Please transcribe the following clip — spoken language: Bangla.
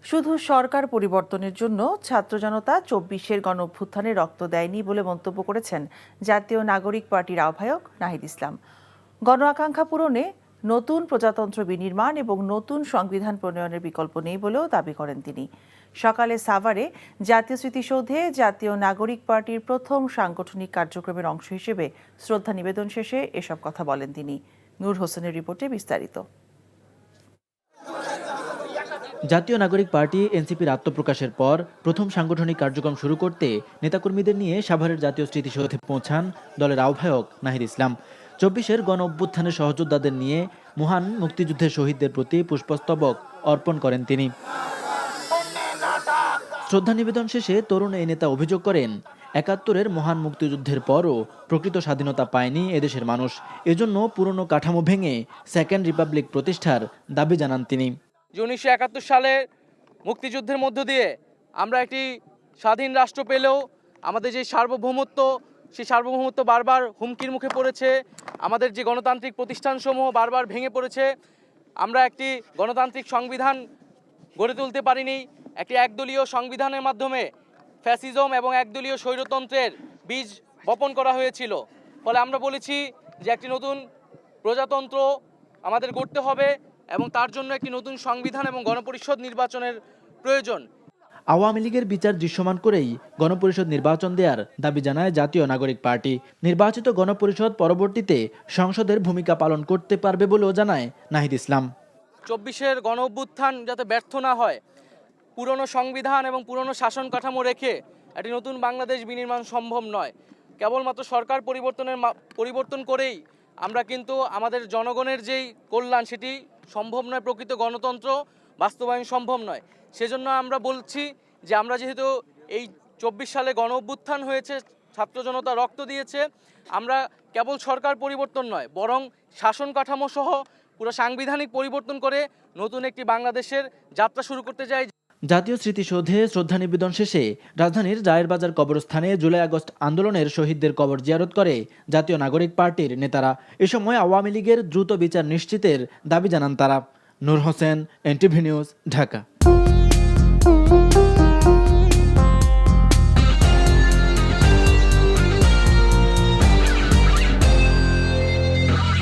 শুধু সরকার পরিবর্তনের জন্য ছাত্র জনতা ২৪-এর গণঅভ্যুত্থানে রক্ত দেয়নি বলে মন্তব্য করেছেন জাতীয় নাগরিক পার্টির আহ্বায়ক নাহিদ ইসলাম। গণ আকাঙ্ক্ষা পূরণে নতুন প্রজাতন্ত্র বিনির্মাণ এবং নতুন সংবিধান প্রণয়নের বিকল্প নেই বলেও দাবি করেন তিনি। সকালে সাভারে জাতীয় স্মৃতিসৌধে জাতীয় নাগরিক পার্টির প্রথম সাংগঠনিক কার্যক্রমের অংশ হিসেবে শ্রদ্ধা নিবেদন শেষে এসব কথা বলেন তিনি। নূর হোসেনের রিপোর্টে বিস্তারিত। জাতীয় নাগরিক পার্টি এনসিপির আত্মপ্রকাশের পর প্রথম সাংগঠনিক কার্যক্রম শুরু করতে নেতাকর্মীদের নিয়ে সাভারের জাতীয় স্মৃতিসৌধে পৌঁছান দলের আহ্বায়ক নাহিদ ইসলাম। ২৪-এর গণ অভ্যুত্থানের সহযোদ্ধাদের নিয়ে মহান মুক্তিযুদ্ধের শহীদদের প্রতি পুষ্পস্তবক অর্পণ করেন তিনি। শ্রদ্ধা নিবেদন শেষে তরুণ এই নেতা অভিযোগ করেন, ৭১-এর মহান মুক্তিযুদ্ধের পরও প্রকৃত স্বাধীনতা পায়নি এদেশের মানুষ। এজন্য পুরনো কাঠামো ভেঙে সেকেন্ড রিপাবলিক প্রতিষ্ঠার দাবি জানান তিনি। ১৯৭১ সালে মুক্তিযুদ্ধের মধ্য দিয়ে আমরা একটি স্বাধীন রাষ্ট্র পেলেও আমাদের যে সার্বভৌমত্ব, সেই সার্বভৌমত্ব বারবার হুমকির মুখে পড়েছে। আমাদের যে গণতান্ত্রিক প্রতিষ্ঠানসমূহ বারবার ভেঙে পড়েছে। আমরা একটি গণতান্ত্রিক সংবিধান গড়ে তুলতে পারিনি। একটি একদলীয় সংবিধানের মাধ্যমে ফ্যাসিজম এবং একদলীয় স্বৈরতন্ত্রের বীজ বপন করা হয়েছিল। ফলে আমরা বলেছি যে একটি নতুন প্রজাতন্ত্র আমাদের গড়তে হবে এবং তার জন্য একটি নতুন সংবিধান এবং গণপরিষদ নির্বাচনের প্রয়োজন। আওয়ামী লীগের বিচার দৃশ্যমান করেই গণপরিষদ নির্বাচন দেওয়ার দাবি জানায় জাতীয় নাগরিক পার্টি। নির্বাচিত গণপরিষদ পরবর্তীতে সংসদের ভূমিকা পালন করতে পারবে বলেও জানায় নাহিদ ইসলাম। ২৪-এর গণ অভ্যুত্থান যাতে ব্যর্থ না হয়, পুরনো সংবিধান এবং পুরনো শাসন কাঠামো রেখে একটি নতুন বাংলাদেশ বিনির্মাণ সম্ভব নয়। কেবলমাত্র সরকার পরিবর্তন করেই আমরা কিন্তু আমাদের জনগণের যেই কল্যাণ সেটি সম্ভব নয়, প্রকৃত গণতন্ত্র বাস্তবায়ন সম্ভব নয়। সেজন্য আমরা বলছি যে আমরা যেহেতু এই ২৪ সালে গণ অভ্যুত্থান হয়েছে, ছাত্র জনতা রক্ত দিয়েছে, আমরা কেবল সরকার পরিবর্তন নয় বরং শাসন কাঠামো সহ পুরো সাংবিধানিক পরিবর্তন করে নতুন একটি বাংলাদেশের যাত্রা শুরু করতে চাই। জাতীয় স্মৃতিসৌধে শ্রদ্ধা নিবেদন শেষে রাজধানীর রায়ের বাজার কবরস্থানে জুলাই আগস্ট আন্দোলনের শহীদদের কবর জিয়ারত করে জাতীয় নাগরিক পার্টির নেতারা। এ সময় আওয়ামী লীগের দ্রুত বিচার নিশ্চিতের দাবি জানান তারা। নূর হোসেন, এনটিভি নিউজ, ঢাকা।